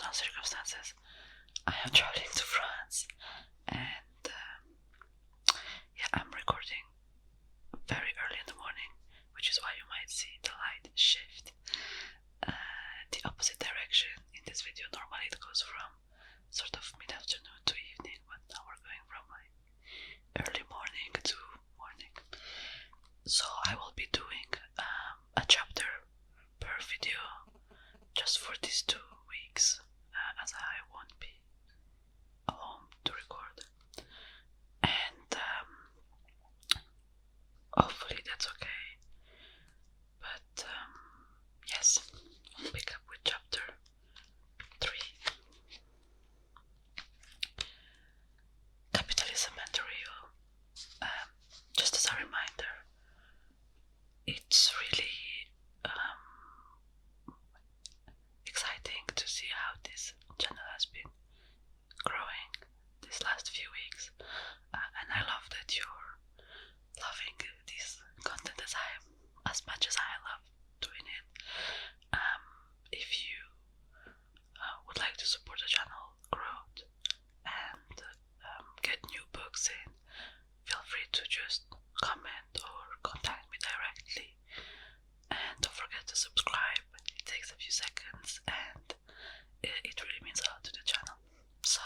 personal circumstances, I am traveling to France, and I'm recording very early in the morning, which is why you might see the light shift the opposite direction in this video. Normally it goes from sort of mid-afternoon to evening, but now we're going from like early morning to morning. So I will be doing a chapter per video just for these 2 weeks, as I won't be home to record, and hopefully that's okay. But yes, I'll pick up with chapter 3. Capitalism and the Real. Just as a reminder, it's really exciting to see how this channel has been growing these last few weeks, and I love that you're loving this content as much as I love doing it. If you would like to support the channel growth and get new books in, feel free to just comment or contact me directly, and don't forget to subscribe. It takes a few seconds and it really means a lot to the channel. So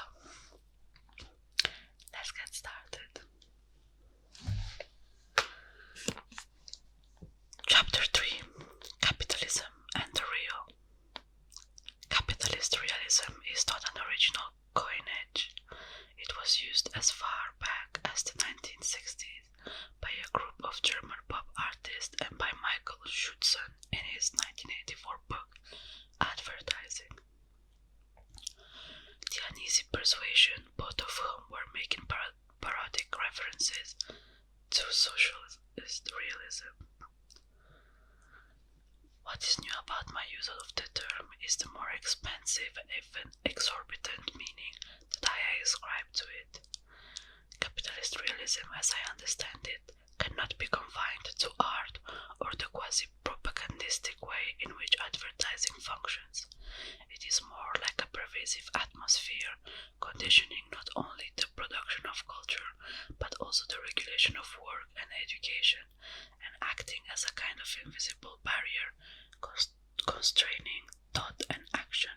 let's get started. Chapter 3. Capitalism and the Real. Capitalist realism is not an original coinage. It was used as far back as the 1960s by a group of German pop artists and by Michael Schutzen in his 1984 book Advertising. The uneasy persuasion, both of whom were making parodic references to socialist realism. What is new about my use of the term is the more expensive and even exorbitant meaning that I ascribe to it. Capitalist realism, as I understand it, cannot be confined to art or the quasi-propagandistic way in which advertising functions. It is more like a pervasive atmosphere, conditioning not only the production of culture, but also the regulation of work and education, and acting as a kind of invisible barrier, constraining thought and action.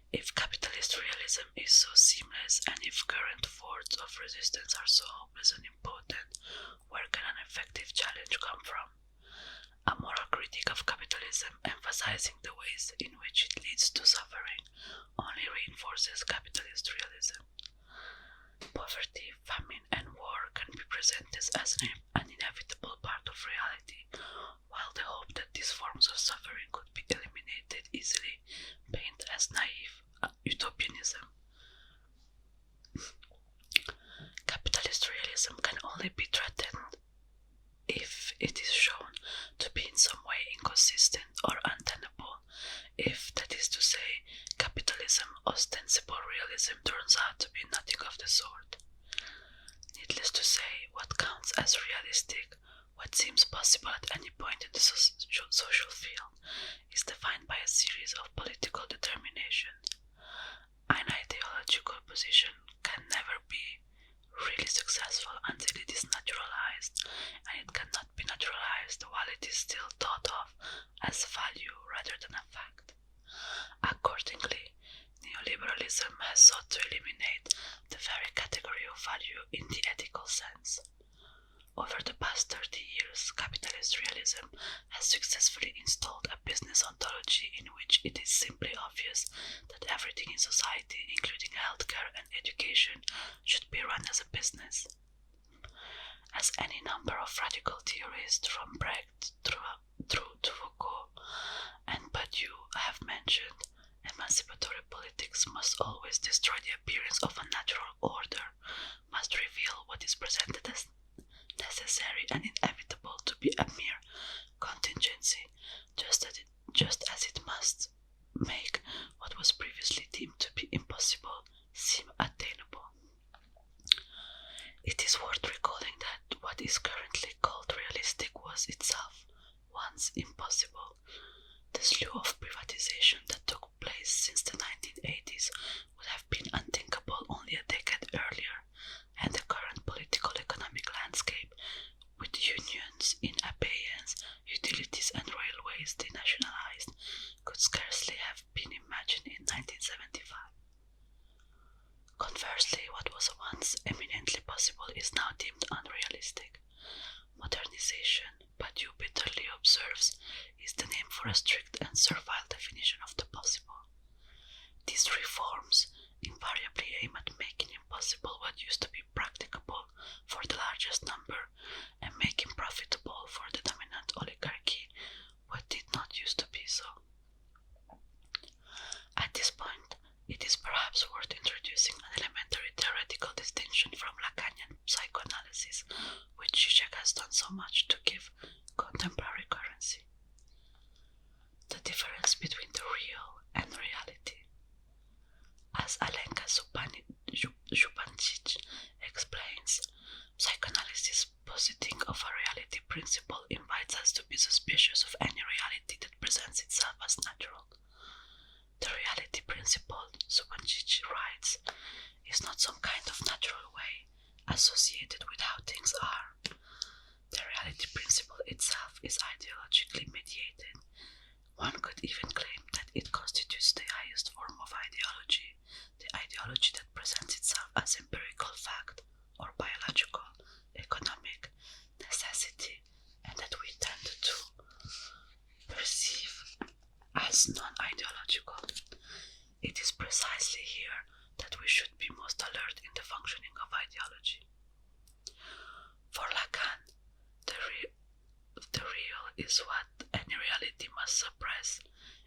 If capitalist realism is so seamless, and if current forms of resistance are so hopeless and impotent, where can an effective challenge come from? A moral critique of capitalism, emphasizing the ways in which it leads to suffering, only reinforces capitalist realism. Poverty, famine, and war can be presented as an inevitable part of reality, while the hope that these forms of suffering could be eliminated easily painted as naive utopianism. Capitalist realism can only be threatened if it is shown to be in some way inconsistent or untenable, if, that is to say, capitalism ostensible realism turns out to be nothing of the sort. Needless to say, what counts as realistic, what seems possible at any point in the social field, is defined by a series of political determinations. An ideological position can never be really successful until it is naturalized, and it cannot be naturalized while it is still thought of as value rather than a fact. Accordingly, neoliberalism has sought to eliminate the very category of value in the ethical sense. Over the past 30 years, capitalist realism has successfully installed a business ontology in which it is simply obvious that everything in society, including healthcare and education, should be run as a business. As any number of radical theorists from Brecht through to Foucault and Badiou have mentioned, emancipatory politics must always destroy the appearance of a natural order, must reveal what is presented as necessary and inevitable to be a mere contingency, just as it must make what was previously deemed to be impossible seem attainable. It is worth recalling that what is currently called realistic was itself once impossible. The slew of privatization that took place rise since the 1980s would have been unthinkable only a decade earlier, and the current political economic landscape, with unions in abeyance, utilities and railways denationalized, could scarcely have been imagined in 1975. Conversely, what was once eminently possible is now deemed unrealistic. Modernization, Badiou bitterly observes, is the name for a strict and servile definition of the possible. These reforms invariably aim at making impossible what used to be practicable for the largest number and making profitable for the dominant oligarchy what did not used to be so. At this point, it is perhaps worth introducing an elementary theoretical distinction from Lacanian psychoanalysis, which Zizek has done so much to give contemporary currency. The difference between the real and reality. As Alenka Zupancic explains, psychoanalysis positing of a reality principle invites us to be suspicious of any reality that presents itself as natural. The reality principle, Zupancic writes, is not some kind of natural way associated with how things are. The reality principle itself is ideologically mediated. One could even claim that it constitutes the highest form of ideology, the ideology that presents itself as empirical fact or biological, economic necessity, and that we tend to perceive as non-ideological. It is precisely here that we should be most alert in the functioning of ideology. For Lacan, the real is what any reality must suppress.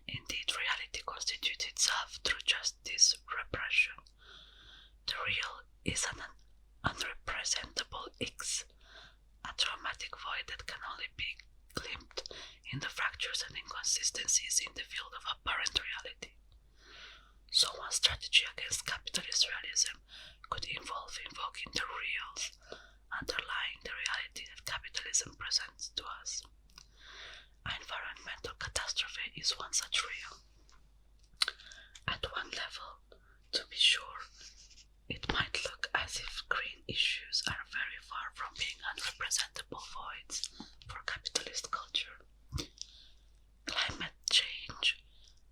Indeed, reality constitutes itself through just this repression. The real is an unrepresentable X, a traumatic void that can only be glimpsed in the fractures and inconsistencies in the field of apparent reality. So one strategy against capitalist realism could involve invoking the reals underlying the reality that capitalism presents to us. Environmental catastrophe is one such real. At one level, to be sure, it might look as if green issues are very far from being unrepresentable voids for capitalist culture. Climate change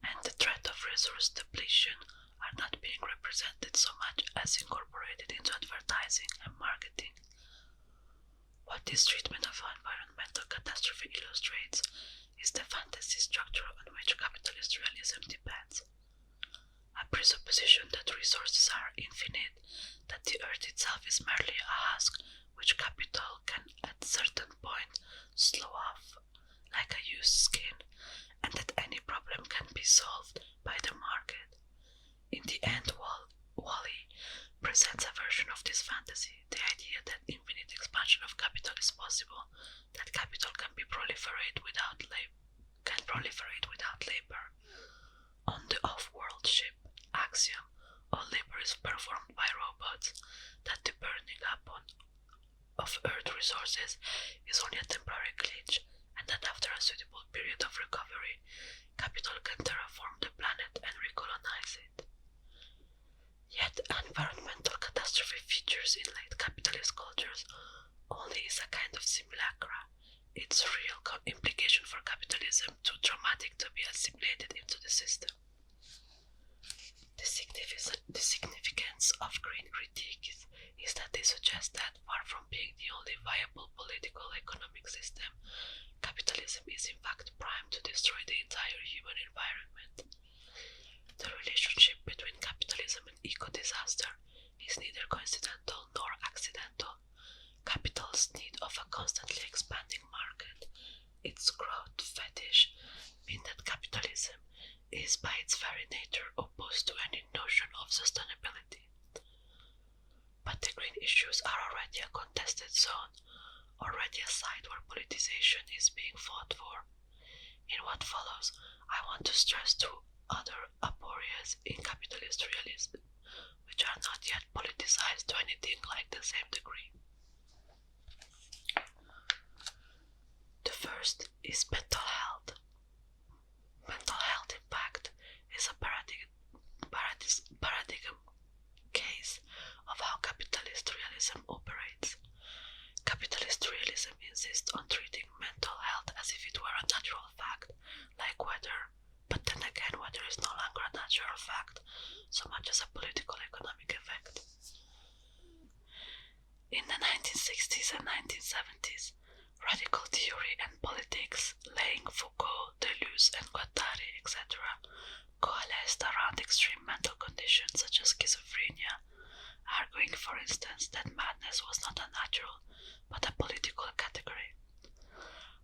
and the threat of resource depletion are not being represented so much as incorporated into advertising and marketing. What this treatment of environmental catastrophe illustrates is the fantasy structure on which capitalist realism depends. A presupposition that resources are infinite, that the earth itself is merely a husk which capital can at a certain point slough off like a used skin, and that any problem can be solved by the market. In the end, Wally presents a version of this fantasy, the idea that infinite expansion of capital is possible, that capital can proliferate without labor. On the off-world ship axiom, all labor is performed by robots, that the burning up of Earth resources is only a temporary glitch, and that after a suitable period of recovery, capital can terraform the planet and recolonize it. Yet environmental catastrophe features in late capitalist cultures only is a kind of simulacra, its real implication for capitalism too dramatic to be assimilated into the system. The significance of green critique is that they suggest that, far from being the only viable political economic system, capitalism is in fact primed to destroy the entire human environment. The relationship between capitalism and eco-disaster is neither coincidental nor accidental. Capital's need of a constantly expanding market, its growth fetish, mean that capitalism is by its very nature opposed to any notion of sustainability. But the green issues are already a contested zone, already a site where politicization is being fought for. In what follows, I want to stress two other aporias in capitalist realism, which are not yet politicized to anything like the same degree. The first is mental health. Mental health, in fact, is a paradigm impact so much as a political economic effect. In the 1960s and 1970s, radical theory and politics, laying Foucault, Deleuze and Guattari, etc., coalesced around extreme mental conditions such as schizophrenia, arguing, for instance, that madness was not a natural but a political category.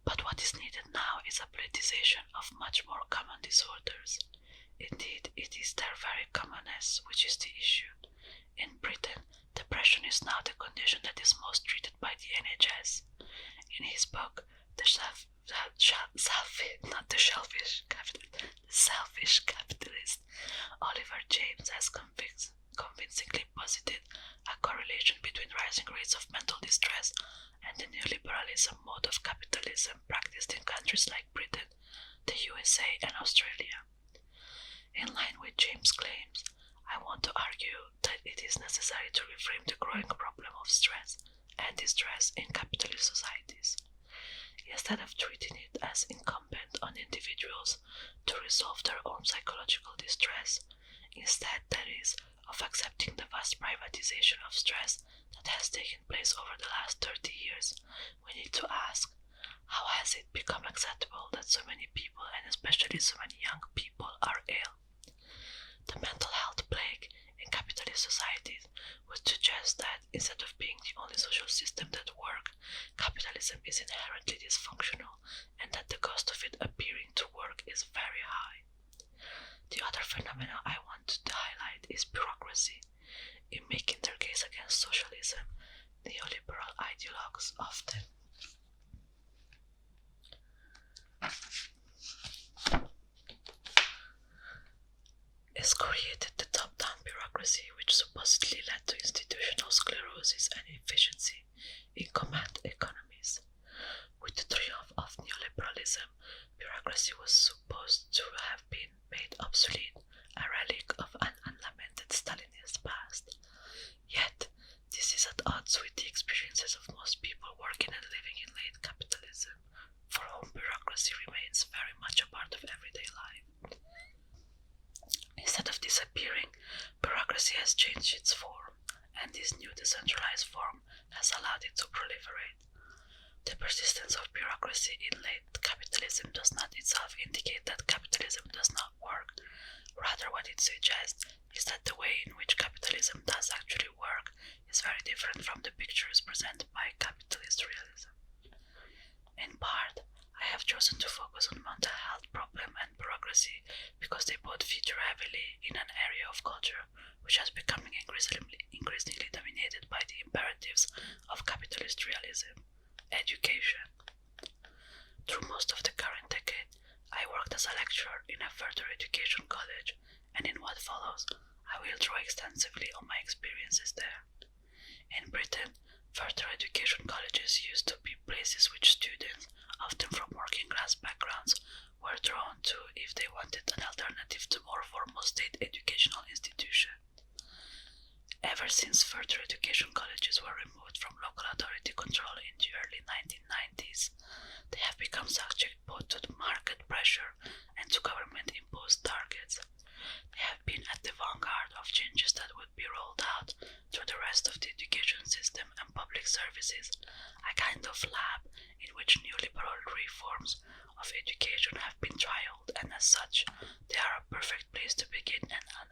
But what is needed now is a politicization of much more common disorders. Indeed, it is their very commonness which is the issue. In Britain, depression is now the condition that is most treated by the NHS. In his book, The Selfish Capitalist, Oliver James has convincingly posited a correlation between rising rates of mental distress and the neoliberalism mode of capitalism practiced in countries like Britain, the USA and Australia. In line with James' claims, I want to argue that it is necessary to reframe the growing problem of stress and distress in capitalist societies. Instead of treating it as incumbent on individuals to resolve their own psychological distress, instead, that is, of accepting the vast privatization of stress that has taken place over the last 30 years, we need to ask, how has it become acceptable that so many people, and especially so many young people, are ill? The mental health plague in capitalist societies would suggest that, instead of being the only social system that works, capitalism is inherently dysfunctional and that the cost of it appearing to work is very high. The other phenomenon I want to highlight is bureaucracy. In making their case against socialism, neoliberal ideologues often excoriated the top-down bureaucracy which supposedly led to institutional sclerosis and inefficiency in command economies. With the triumph of neoliberalism, bureaucracy was supposed to have been made obsolete, a relic of an unlamented Stalinist past. Yet, this is at odds with the experiences of most people working and living in late capitalism, for whom bureaucracy remains very much a part of everyday life. Instead of disappearing, bureaucracy has changed its form, and this new decentralized form has allowed it to proliferate. The persistence of bureaucracy in late capitalism does not itself indicate that capitalism does not work. Rather, what it suggests is that the way in which capitalism does actually work is very different from the pictures presented by capitalist realism. In part, I have chosen to focus on mental health problem and bureaucracy because they both feature heavily in an area of culture which has become increasingly dominated by the imperatives of capitalist realism: education. Through most of the current decade, I worked as a lecturer in a further education college, and in what follows, I will draw extensively on my experiences there. In Britain, further education colleges used to be places which students, often from working class backgrounds, were drawn to if they wanted an alternative to more formal state educational institutions. Ever since further education colleges were removed from local authority control in the early 1990s, they have become subject both to market pressure and to government-imposed targets. They have been at the vanguard of changes that would be rolled out through the rest of the education system and public services, a kind of lab in which neoliberal reforms of education have been trialed, and as such, they are a perfect place to begin an